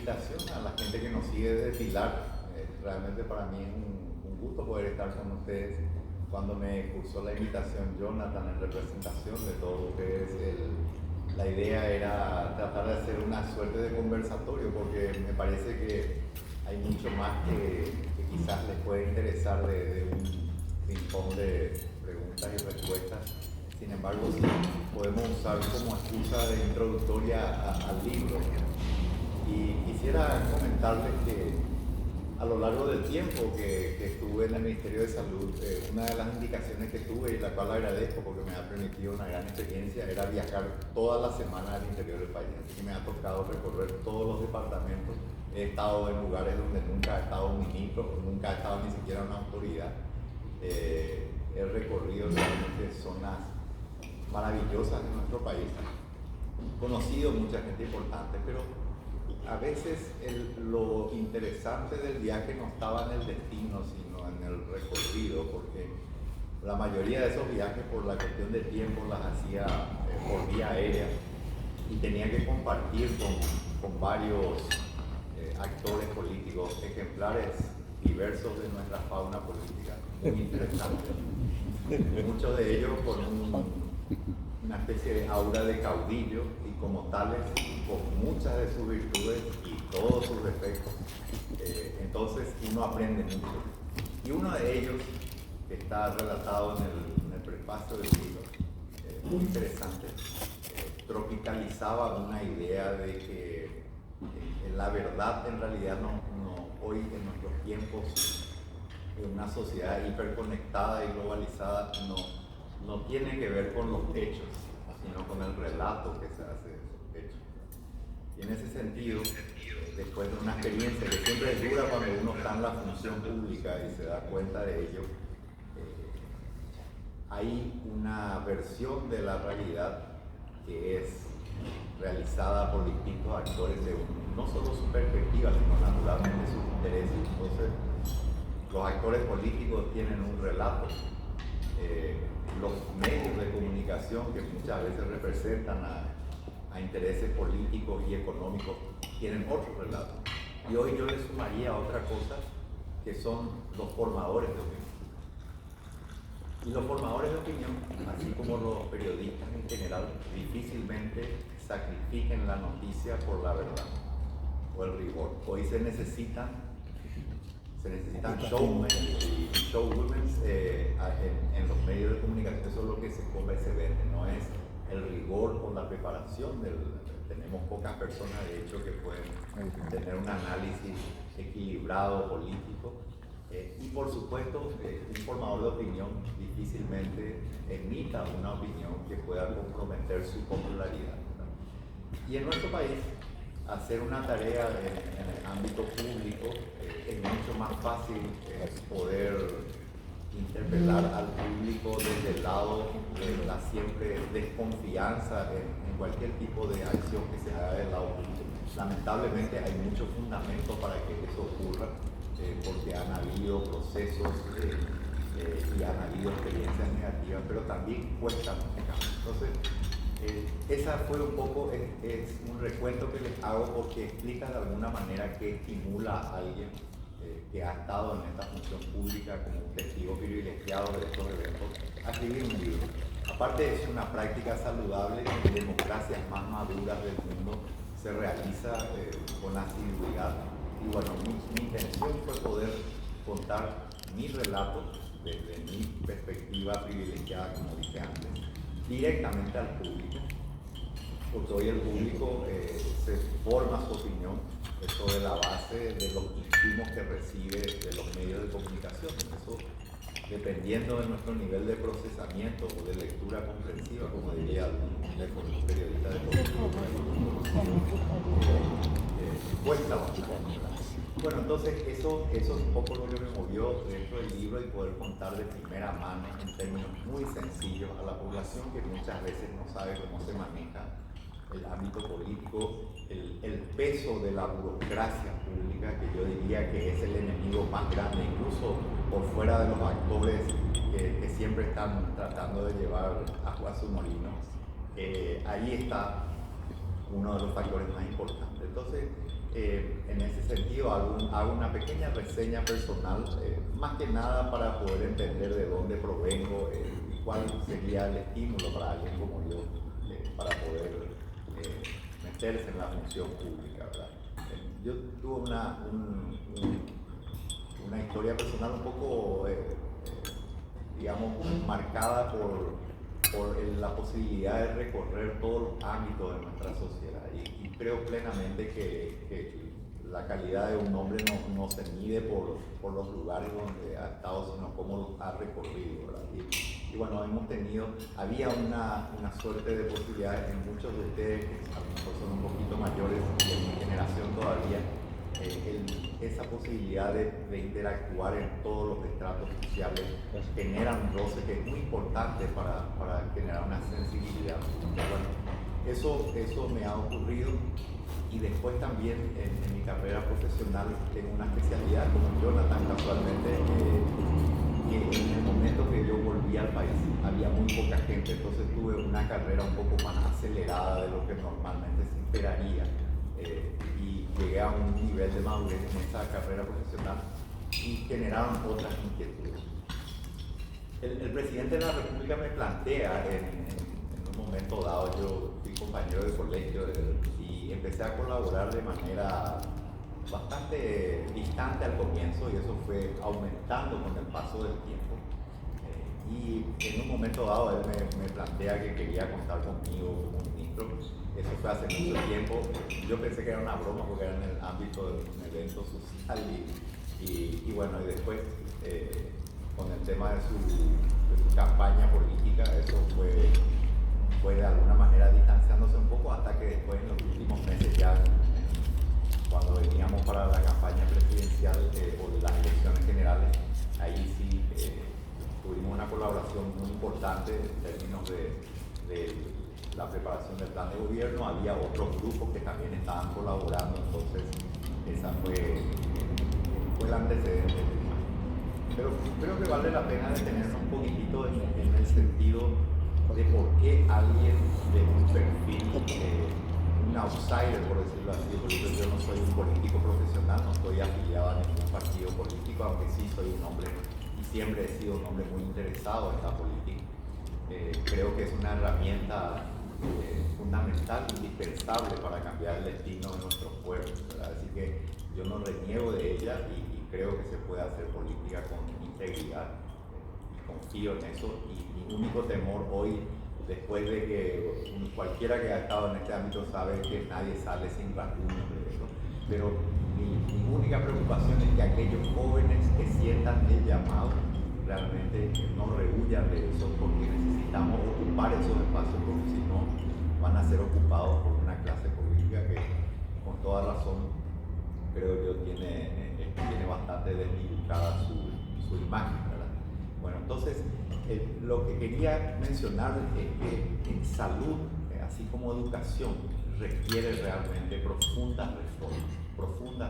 invitación a la gente que nos sigue desde Pilar. Realmente para mí es un gusto poder estar con ustedes. Cuando me cursó la invitación Jonathan en representación de todos ustedes, la idea era tratar de hacer una suerte de conversatorio, porque me parece que hay mucho más que quizás les puede interesar de un ping-pong de preguntas y respuestas. Sin embargo, sí podemos usar como excusa de introductoria al libro. Y quisiera comentarles que a lo largo del tiempo que estuve en el Ministerio de Salud, una de las indicaciones que tuve, y la cual agradezco porque me ha permitido una gran experiencia, era viajar todas las semanas al interior del país. Así que me ha tocado recorrer todos los departamentos. He estado en lugares donde nunca ha estado un ministro, nunca ha estado ni siquiera una autoridad. He recorrido realmente zonas maravillosas de nuestro país, conocido mucha gente importante, pero a veces lo interesante del viaje no estaba en el destino, sino en el recorrido, porque la mayoría de esos viajes, por la cuestión de tiempo, las hacía por vía aérea y tenía que compartir con varios actores políticos, ejemplares diversos de nuestra fauna política, muy interesantes. Muchos de ellos con una especie de aura de caudillo y como tales con muchas de sus virtudes y todos sus defectos. Entonces uno aprende mucho. Y uno de ellos, que está relatado en el prefacio del libro, muy interesante, tropicalizaba una idea de que la verdad en realidad hoy en nuestros tiempos, en una sociedad hiperconectada y globalizada, no tiene que ver con los hechos, sino con el relato que se hace de esos hechos. Y en ese sentido, después de una experiencia que siempre es dura cuando uno está en la función pública y se da cuenta de ello, hay una versión de la realidad que es realizada por distintos actores según no solo su perspectiva, sino naturalmente sus intereses. Entonces, los actores políticos tienen un relato. Los medios de comunicación, que muchas veces representan a intereses políticos y económicos, tienen otro relato. Y hoy yo le sumaría otra cosa, que son los formadores de opinión. Y los formadores de opinión, así como los periodistas en general, difícilmente sacrifiquen la noticia por la verdad o el rigor. Hoy se necesitan showmen y showwomen en los medios de comunicación. Eso es lo que se come y se vende, no es el rigor o la preparación tenemos pocas personas de hecho que pueden tener un análisis equilibrado político, y por supuesto un formador de opinión difícilmente emita una opinión que pueda comprometer su popularidad, ¿verdad? Y en nuestro país, hacer una tarea en el ámbito público es mucho más fácil poder interpelar al público desde el lado de la siempre desconfianza en cualquier tipo de acción que se haga del lado público. Lamentablemente hay mucho fundamento para que eso ocurra, porque han habido procesos y han habido experiencias negativas, pero también cuesta mucho. Entonces, esa fue un poco, es un recuento que les hago porque explica de alguna manera que estimula a alguien que ha estado en esta función pública como un testigo privilegiado de estos eventos a escribir un libro. Aparte es una práctica saludable que en democracias más maduras del mundo se realiza con asiduidad. Y bueno, mi intención fue poder contar mi relato desde mi perspectiva privilegiada, como dije antes, directamente al público, porque hoy el público se forma su opinión sobre la base de los insumos que recibe de los medios de comunicación. Eso, dependiendo de nuestro nivel de procesamiento o de lectura comprensiva, como diría algún periodista de política, cuesta bastante. Bueno, entonces eso es un poco lo que me movió dentro del libro, y poder contar de primera mano en términos muy sencillos a la población que muchas veces no sabe cómo se maneja el ámbito político, el peso de la burocracia pública, que yo diría que es el enemigo más grande, incluso por fuera de los actores que siempre están tratando de llevar agua a su molino. Ahí está uno de los factores más importantes. Entonces, En ese sentido hago una pequeña reseña personal, más que nada para poder entender de dónde provengo y cuál sería el estímulo para alguien como yo para poder meterse en la función pública, ¿verdad? Yo tuve una historia personal un poco, digamos, marcada por la posibilidad de recorrer todos los ámbitos de nuestra sociedad y creo plenamente que la calidad de un hombre no se mide por los lugares donde ha estado, sino cómo los ha recorrido, ¿verdad? Y bueno, había una suerte de posibilidades en muchos de ustedes que a lo mejor son un poquito mayores y en mi generación todavía, esa posibilidad de interactuar en todos los estratos sociales genera un roce que es muy importante para generar una sensibilidad. Bueno, eso me ha ocurrido y después también en mi carrera profesional tengo una especialidad como Jonathan casualmente, que en el momento que yo volví al país había muy poca gente, entonces tuve una carrera un poco más acelerada de lo que normalmente se esperaría. Y llegué a un nivel de madurez en esa carrera profesional y generaron otras inquietudes. El presidente de la República me plantea en un momento dado, yo fui compañero de colegio y empecé a colaborar de manera bastante distante al comienzo y eso fue aumentando con el paso del tiempo. Y en un momento dado él me plantea que quería contar conmigo como ministro. Eso fue hace mucho tiempo. Yo pensé que era una broma porque era en el ámbito de un evento social y bueno, y después con el tema de su campaña política, eso fue de alguna manera distanciándose un poco hasta que después en los últimos meses ya cuando veníamos para la campaña presidencial o de las elecciones generales, ahí sí tuvimos una colaboración muy importante en términos de la preparación del plan de gobierno. Había otros grupos que también estaban colaborando, entonces esa fue el antecedente. Pero creo que vale la pena detenernos un poquitito en el sentido de por qué alguien de un perfil, un outsider, por decirlo así, porque yo no soy un político profesional, no estoy afiliado a ningún partido político, aunque sí soy un hombre y siempre he sido un hombre muy interesado en la política. Creo que es una herramienta fundamental, indispensable para cambiar el destino de nuestros pueblos, ¿verdad? Así que yo no reniego de ella y creo que se puede hacer política con integridad y confío en eso. Y mi único temor hoy, después de que cualquiera que ha estado en este ámbito sabe que nadie sale sin rasguños de eso, pero mi única preocupación es que aquellos jóvenes que sientan el llamado realmente no rehuyan de eso, porque necesitamos ocupar esos espacios, porque si no van a ser ocupados por una clase política que con toda razón creo yo tiene bastante desdibujada su imagen, ¿verdad? Bueno, entonces lo que quería mencionar es que en salud, así como educación, requiere realmente profundas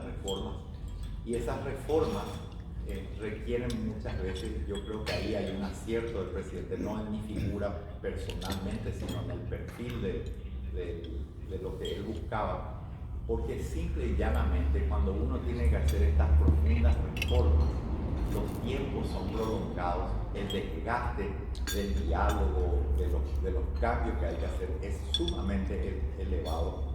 reformas, y esas reformas requieren muchas veces, yo creo que ahí hay un acierto del presidente, no en mi figura personalmente, sino en el perfil de lo que él buscaba, porque simple y llanamente cuando uno tiene que hacer estas profundas reformas, los tiempos son prolongados, el desgaste del diálogo, de los cambios que hay que hacer es sumamente elevado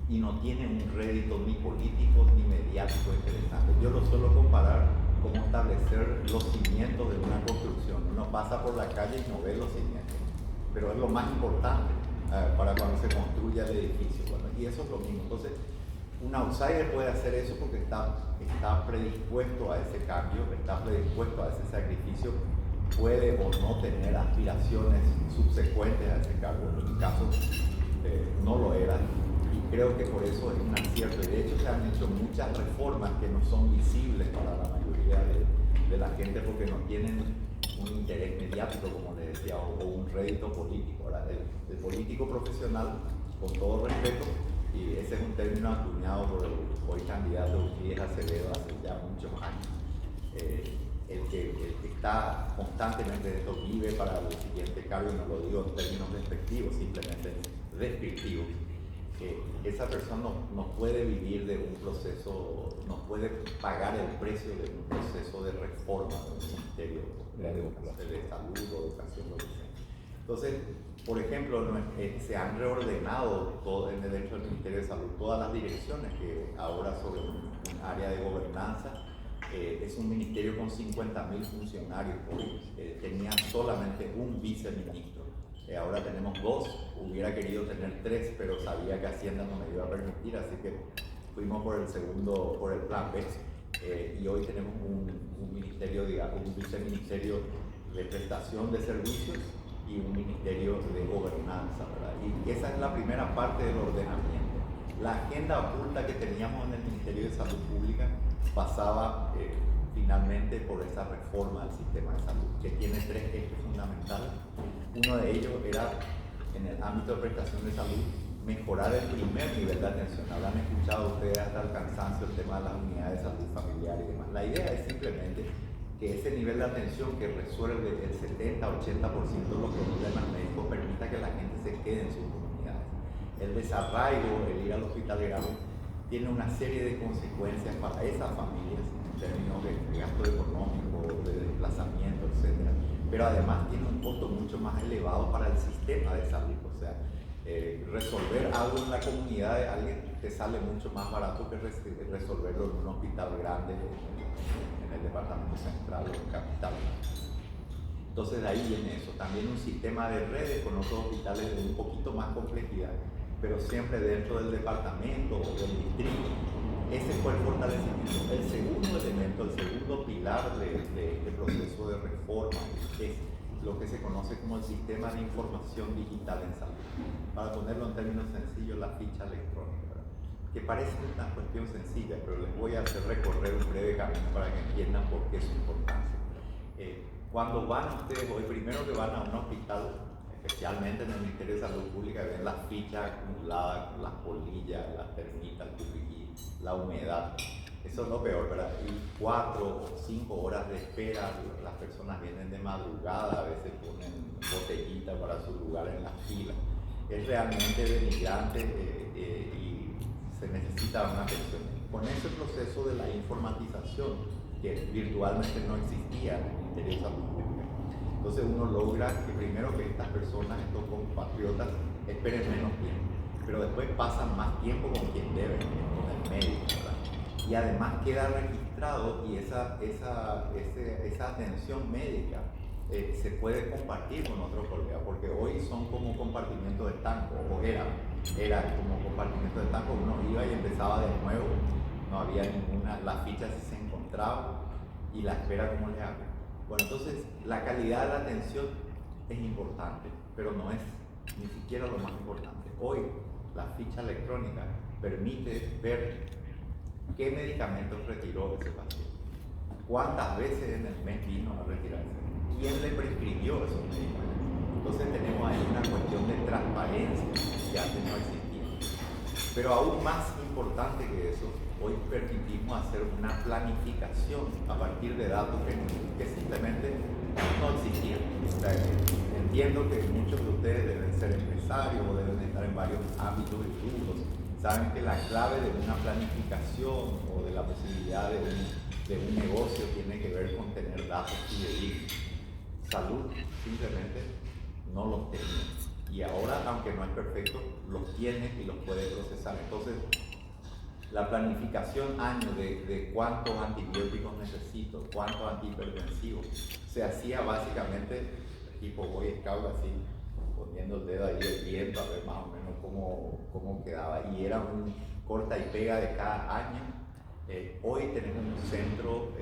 y no tiene un rédito ni político ni mediático interesante. Yo lo suelo comparar como establecer los cimientos de una construcción. Uno pasa por la calle y no ve los cimientos, pero es lo más importante para cuando se construya el edificio. Bueno, y eso es lo mismo. Entonces, un outsider puede hacer eso porque está predispuesto a ese cambio, está predispuesto a ese sacrificio, puede o no tener aspiraciones subsecuentes a ese cargo. En mi caso no lo era. Creo que por eso es un acierto y de hecho se han hecho muchas reformas que no son visibles para la mayoría de la gente porque no tienen un interés mediático, como les decía, o un rédito político. Ahora, el político profesional, con todo respeto, y ese es un término acuñado por el hoy candidato Euclides Acevedo hace ya muchos años, el que está constantemente en esto vive para el siguiente cargo, y no lo digo en términos despectivos, simplemente descriptivos. esa persona no puede vivir de un proceso, no puede pagar el precio de un proceso de reforma del Ministerio de Salud o Educación, lo que sea. Entonces, por ejemplo, se han reordenado dentro del Ministerio de Salud todas las direcciones, que ahora sobre un área de gobernanza es un ministerio con 50.000 funcionarios. Tenía solamente un viceministro. Ahora tenemos dos. Hubiera querido tener tres, pero sabía que Hacienda no me iba a permitir, así que fuimos por el plan B. Y hoy tenemos un ministerio, digamos, un viceministerio de prestación de servicios y un ministerio de gobernanza, ¿verdad? Y esa es la primera parte del ordenamiento. La agenda oculta que teníamos en el Ministerio de Salud Pública pasaba finalmente por esa reforma del sistema de salud, que tiene tres ejes fundamentales. Uno de ellos era, en el ámbito de prestación de salud, mejorar el primer nivel de atención. Habrán escuchado ustedes hasta el cansancio el tema de las unidades de salud familiar y demás. La idea es simplemente que ese nivel de atención que resuelve el 70-80% de los problemas médicos permita que la gente se quede en sus comunidades. El desarraigo, el ir al hospital grave, tiene una serie de consecuencias para esas familias en términos de gasto económico, de desplazamiento, etc. Pero además tiene un costo mucho más elevado para el sistema de salud. O sea, resolver algo en la comunidad de alguien te sale mucho más barato que resolverlo en un hospital grande en el departamento central o en capital. Entonces de ahí viene eso. También un sistema de redes con otros hospitales de un poquito más complejidad, pero siempre dentro del departamento o del distrito. Ese fue el fortalecimiento. El segundo elemento, el segundo pilar de proceso de reforma es lo que se conoce como el sistema de información digital en salud. Para ponerlo en términos sencillos, la ficha electrónica, ¿verdad? Que parece una cuestión sencilla, pero les voy a hacer recorrer un breve camino para que entiendan por qué es su importancia. Cuando van ustedes hoy, primero que van a un hospital, especialmente en el Ministerio de Salud Pública, ven las fichas acumuladas, las polillas, las termitas, el cupiquí, la humedad. Eso es lo peor, ¿verdad? Y 4 o 5 horas de espera, las personas vienen de madrugada, a veces ponen botellita para su lugar en la fila. Es realmente denigrante y se necesita una atención. Con ese proceso de la informatización, que virtualmente no existía en el Ministerio de Salud Pública, entonces uno logra que primero que estas personas, estos compatriotas, esperen menos tiempo, pero después pasan más tiempo con quien deben, con el médico, ¿verdad? Y además queda registrado y esa atención médica se puede compartir con otros colegas, porque hoy son como compartimientos de estanco, o era como compartimientos de estanco. Uno iba y empezaba de nuevo, no había ninguna, las fichas se encontraban y la espera como le hago. Bueno, entonces la calidad de la atención es importante, pero no es ni siquiera lo más importante. Hoy la ficha electrónica permite ver qué medicamentos retiró ese paciente, cuántas veces en el mes vino a retirarse, quién le prescribió esos medicamentos. Entonces tenemos ahí una cuestión de transparencia que antes no existía. Pero aún más importante que eso, hoy permitimos hacer una planificación a partir de datos que simplemente no existían. O sea, entiendo que muchos de ustedes deben ser empresarios o deben estar en varios ámbitos y rubros. Saben que la clave de una planificación o de la posibilidad de un negocio tiene que ver con tener datos fidedignos. Salud simplemente no los tenía. Y ahora, aunque no es perfecto, los tiene y los puede procesar. Entonces, la planificación año de cuántos antibióticos necesito, cuántos antihipertensivos, se hacía básicamente tipo Boy Scout, así, poniendo el dedo ahí el viento a ver más o menos cómo quedaba. Y era un corta y pega de cada año. Hoy tenemos un centro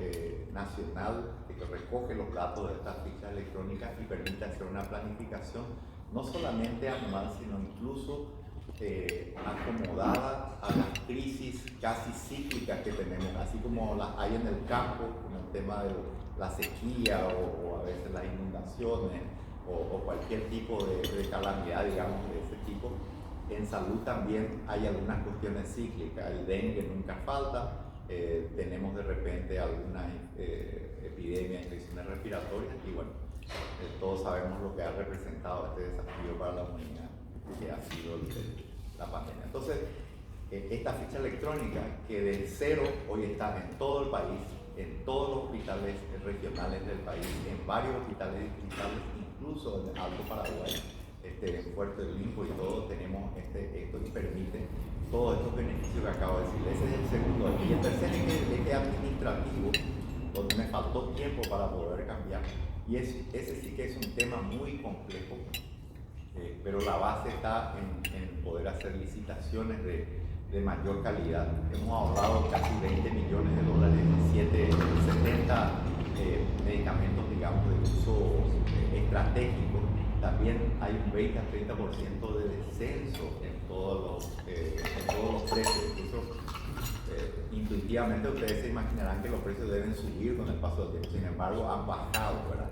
nacional que recoge los datos de estas fichas electrónicas y permite hacer una planificación no solamente anual, sino incluso acomodada a las crisis casi cíclicas que tenemos, así como las hay en el campo, con el tema de la sequía o a veces las inundaciones o cualquier tipo de calamidad, digamos, de ese tipo. En salud también hay algunas cuestiones cíclicas, el dengue nunca falta, tenemos de repente algunas epidemias, infecciones respiratorias y bueno, todos sabemos lo que ha representado este desafío para la humanidad, que ha sido la pandemia. Entonces, esta ficha electrónica que de cero hoy está en todo el país, en todos los hospitales regionales del país, en varios hospitales distritales, incluso en Alto Paraguay, en Puerto del Limpo y todo, tenemos esto y permite todos estos beneficios que acabo de decir. Ese es el segundo. Y el tercer es administrativo, donde me faltó tiempo para poder cambiar. Y ese sí que es un tema muy complejo, pero la base está en poder hacer licitaciones de mayor calidad. Hemos ahorrado casi 20 millones de dólares en 70 medicamentos, digamos, de uso estratégico. También hay un 20 a 30% de descenso en todos los precios. Eso, intuitivamente ustedes se imaginarán que los precios deben subir con el paso del tiempo, sin embargo han bajado, ¿verdad?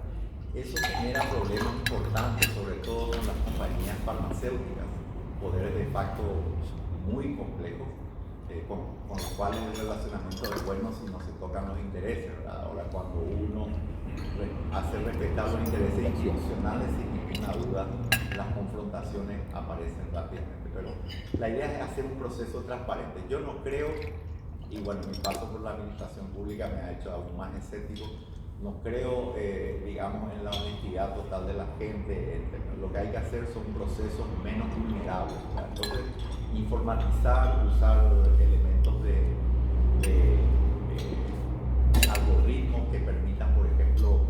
Eso genera problemas importantes, sobre todo con las compañías farmacéuticas, poderes de facto muy complejos, con los cuales el relacionamiento es bueno si no se tocan los intereses, ¿verdad? Ahora, cuando uno hace respetar los intereses institucionales, sin ninguna duda, las confrontaciones aparecen rápidamente. Pero la idea es hacer un proceso transparente. Yo no creo, y bueno, mi paso por la administración pública me ha hecho aún más escéptico, no creo, digamos, en la honestidad total de la gente. Lo que hay que hacer son procesos menos vulnerables, ¿verdad? Entonces, informatizar, usar elementos de algoritmos que permitan, por ejemplo,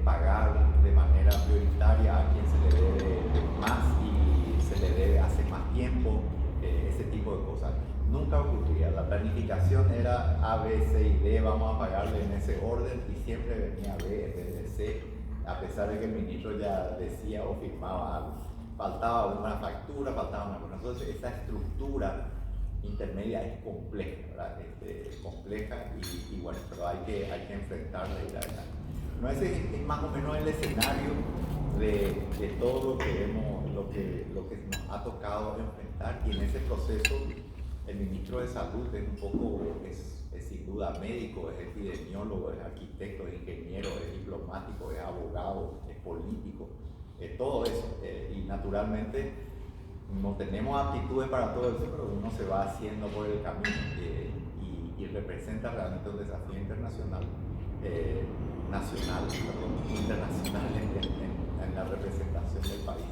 pagar de manera prioritaria a quien se le debe más y se le debe hace más tiempo, ese tipo de cosas. Nunca ocurría. La planificación era A, B, C y D, vamos a pagarle en ese orden, y siempre venía B en vez de C, a pesar de que el ministro ya decía o firmaba algo. Faltaba una factura, faltaba una cosa. Entonces, esa estructura intermedia es compleja, ¿verdad? Compleja y bueno, pero hay que enfrentarla y ir adelante. No, ese es más o menos el escenario de todo lo que nos ha tocado enfrentar, y en ese proceso el ministro de Salud es un poco, es sin duda médico, es epidemiólogo, es arquitecto, es ingeniero, es diplomático, es abogado, es político, todo eso, y naturalmente no tenemos aptitudes para todo eso, pero uno se va haciendo por el camino, y representa realmente un desafío internacional, internacional en la representación del país.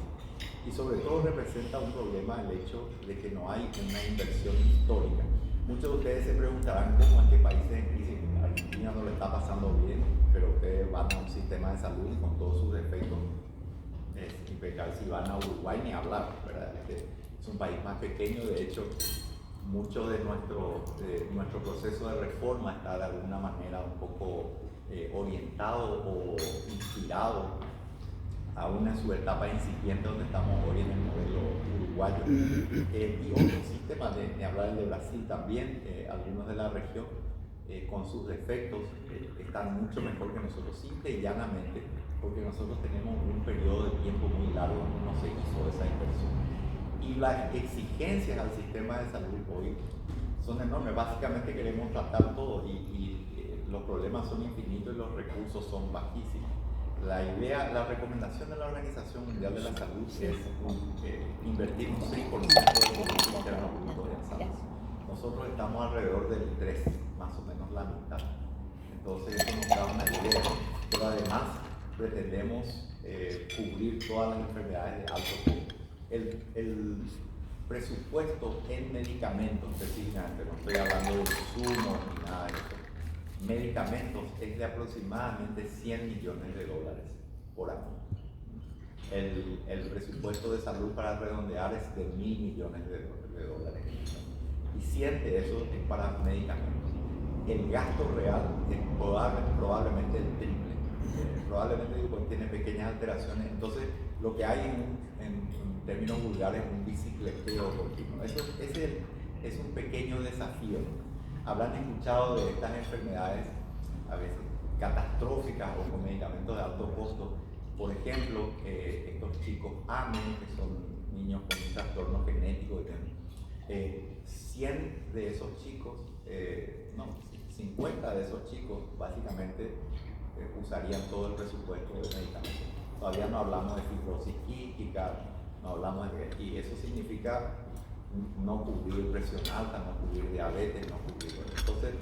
Y sobre todo representa un problema el hecho de que no hay una inversión histórica. Muchos de ustedes se preguntarán cómo es que países en crisis, Argentina no le está pasando bien, pero ustedes van a un sistema de salud con todos sus defectos, es impecable. Si van a Uruguay, ni hablar, ¿verdad? Es un país más pequeño. De hecho, mucho de nuestro proceso de reforma está de alguna manera un poco orientado o inspirado aún en su etapa incipiente, donde estamos hoy en el modelo uruguayo. Y otros sistemas, de hablar de Brasil también, algunos de la región, con sus defectos, están mucho mejor que nosotros, simple y llanamente, porque nosotros tenemos un periodo de tiempo muy largo donde no se hizo esa inversión. Y las exigencias al sistema de salud hoy son enormes. Básicamente queremos tratar todo y los problemas son infinitos y los recursos son bajísimos. La recomendación de la Organización Mundial de la Salud es invertir un 6% de los internos brutos en salud. Nosotros estamos alrededor del 3%, más o menos la mitad. Entonces eso nos da una idea, pero además pretendemos cubrir todas las enfermedades de alto costo. El presupuesto en medicamentos, específicamente, no estoy hablando de insumos ni nada de eso, medicamentos, es de aproximadamente 100 millones de dólares por año. El presupuesto de salud, para redondear, es de 1.000 millones de dólares. Y 100 de eso es para medicamentos. El gasto real es probablemente el triple. Probablemente tiene pequeñas alteraciones. Entonces, lo que hay en términos vulgares es un bicicleteo continuo. Ese es un pequeño desafío. Habrán escuchado de estas enfermedades a veces catastróficas o con medicamentos de alto costo. Por ejemplo, estos chicos AME, que son niños con un trastorno genético, 100 de esos chicos, 50 de esos chicos básicamente usarían todo el presupuesto de medicamentos. Todavía no hablamos de fibrosis quística, no hablamos y eso significa no cubrir presión alta, no cubrir diabetes, no cubrir. Entonces,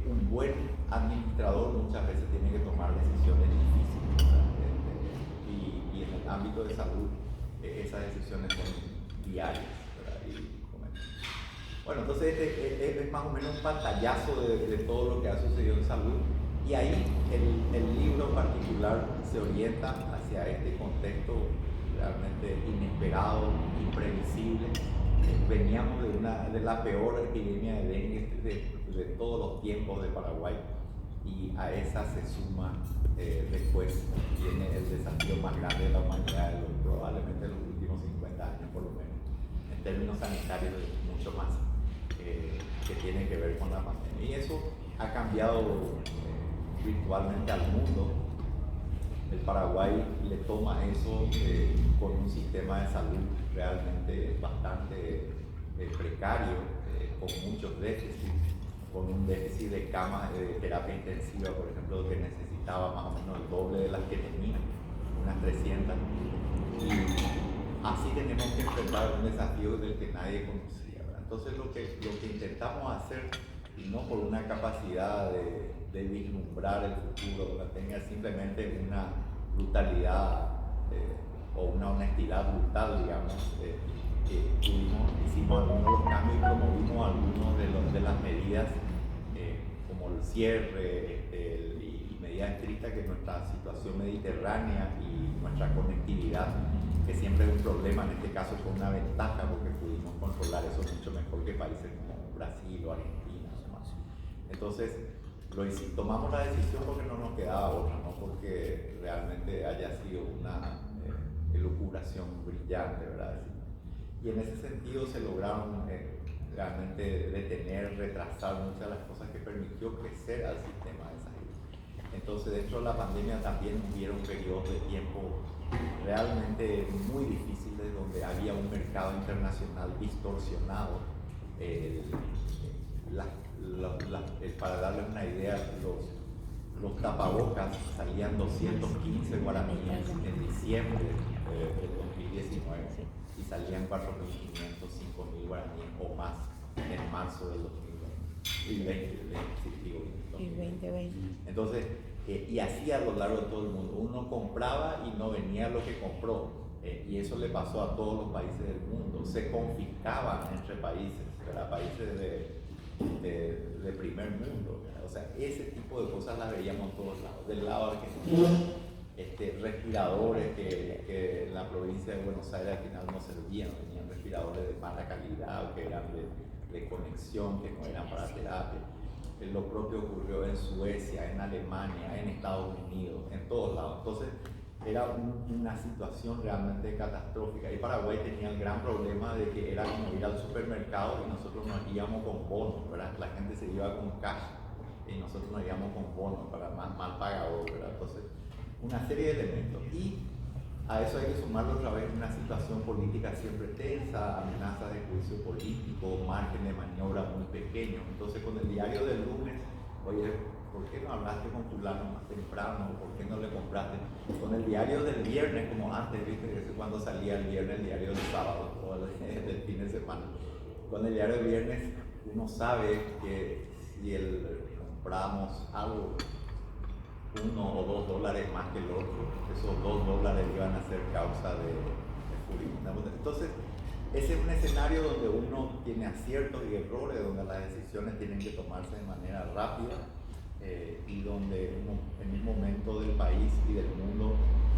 un buen administrador muchas veces tiene que tomar decisiones difíciles, ¿verdad? Y en el ámbito de salud, esas decisiones son diarias, ¿verdad? Bueno, entonces este es más o menos un pantallazo de todo lo que ha sucedido en salud, y ahí el libro en particular se orienta hacia este contexto realmente inesperado, imprevisible. Veníamos de la peor epidemia de dengue de todos los tiempos de Paraguay, y a esa se suma después viene el desafío más grande de la humanidad, probablemente de los últimos 50 años por lo menos, en términos sanitarios mucho más, que tiene que ver con la pandemia. Y eso ha cambiado virtualmente al mundo. El Paraguay le toma eso con un sistema de salud realmente bastante precario, con muchos déficits, con un déficit de camas de terapia intensiva, por ejemplo, que necesitaba más o menos el doble de las que tenía, unas 300. Y así tenemos que enfrentar un desafío del que nadie conocía, ¿verdad? Entonces lo que intentamos hacer, y no por una capacidad de vislumbrar el futuro, ¿verdad? Tenga simplemente una brutalidad o una honestidad brutal, digamos, hicimos algunos de los cambios y promovimos algunos de las medidas, como el cierre y medidas estrictas, que nuestra situación mediterránea y nuestra conectividad, que siempre es un problema, en este caso fue una ventaja porque pudimos controlar eso mucho mejor que países como Brasil o Argentina o demás. Entonces tomamos la decisión porque no nos quedaba otra, no porque realmente haya sido una elucubración brillante, ¿verdad? Y en ese sentido se lograron realmente detener, retrasar muchas de las cosas que permitió crecer al sistema de salud. Entonces, dentro de la pandemia también hubieron periodos de tiempo realmente muy difíciles, donde había un mercado internacional distorsionado. Para darles una idea, los tapabocas salían 215 guaraníes en diciembre del 2019 y salían 4.500, 5.000 guaraníes o más en marzo del 2020. Entonces, y así a lo largo de todo el mundo. Uno compraba y no venía lo que compró, y eso le pasó a todos los países del mundo. Se confiscaban entre países, ¿verdad? Países de primer mundo, ¿verdad? O sea, ese tipo de cosas las veíamos en todos lados. Del lado argentino, respiradores que en la provincia de Buenos Aires al final no servían, venían respiradores de mala calidad o que eran de conexión, que no eran para terapia. Lo propio ocurrió en Suecia, en Alemania, en Estados Unidos, en todos lados. Entonces era una situación realmente catastrófica, y Paraguay tenía el gran problema de que era como ir al supermercado y nosotros nos íbamos con bonos, ¿verdad? La gente se iba con cash y nosotros nos íbamos con bonos para mal pagador, ¿verdad? Entonces, una serie de elementos, y a eso hay que sumarlo otra vez una situación política siempre tensa, amenazas de juicio político, margen de maniobra muy pequeño. Entonces, con el diario del lunes, oye, ¿por qué no hablaste con fulano más temprano? ¿Por qué no le compraste? Con el diario del viernes, como antes, ¿viste? Cuando salía el viernes, el diario del sábado o del fin de semana. Con el diario del viernes, uno sabe que si compramos algo, $1 o $2 más que el otro, esos $2 iban a ser causa de furia. Entonces, ese es un escenario donde uno tiene aciertos y errores, donde las decisiones tienen que tomarse de manera rápida, y donde en un momento del país y del mundo,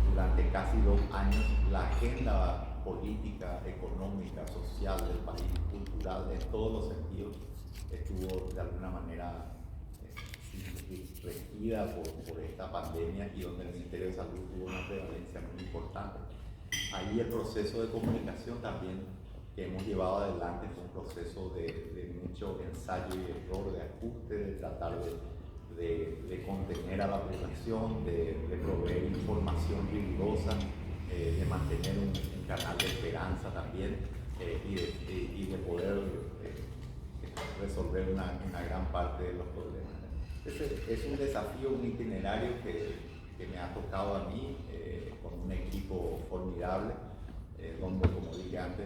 durante casi 2 años, la agenda política, económica, social del país, cultural, en todos los sentidos, estuvo de alguna manera regida por esta pandemia, y donde el Ministerio de Salud tuvo una prevalencia muy importante. Ahí el proceso de comunicación también que hemos llevado adelante fue un proceso de mucho ensayo y error, de ajuste, de tratar de contener a la población, de proveer información rigurosa, de mantener un canal de esperanza también, y de poder resolver una gran parte de los problemas. Es un desafío, un itinerario que me ha tocado a mí, con un equipo formidable, donde, como dije antes,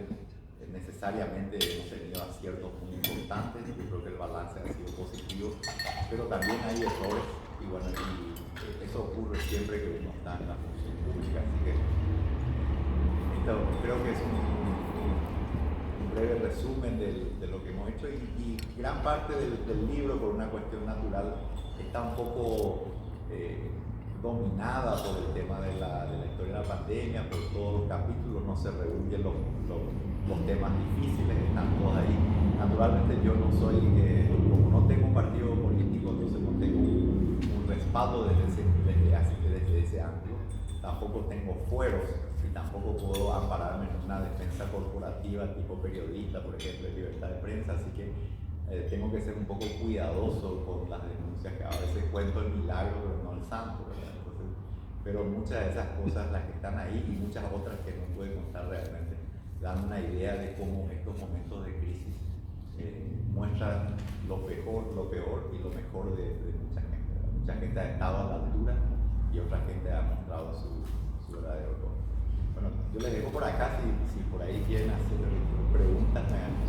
necesariamente hemos tenido aciertos muy importantes, yo creo que el balance ha sido positivo, pero también hay errores y bueno, y eso ocurre siempre que uno está en la función pública, así que esto creo que es un breve resumen de lo que hemos hecho y gran parte del libro, por una cuestión natural, está un poco dominada por el tema de la historia de la pandemia, por todos los capítulos no se rehuyen los temas difíciles, están todos ahí. Naturalmente yo no soy, como no tengo un partido político, entonces no tengo un respaldo desde ese ángulo, tampoco tengo fueros y tampoco puedo ampararme en una defensa corporativa tipo periodista, por ejemplo, de libertad de prensa, así que tengo que ser un poco cuidadoso con las denuncias, que a veces cuento el milagro, pero no el santo, ¿verdad? Entonces, pero muchas de esas cosas, las que están ahí y muchas otras que no puede contar realmente, dan una idea de cómo estos momentos de crisis muestran lo peor y lo mejor de mucha gente, ¿verdad? Mucha gente ha estado a la altura y otra gente ha mostrado su verdadero rostro. Bueno, yo les dejo por acá, si por ahí quieren hacer preguntas,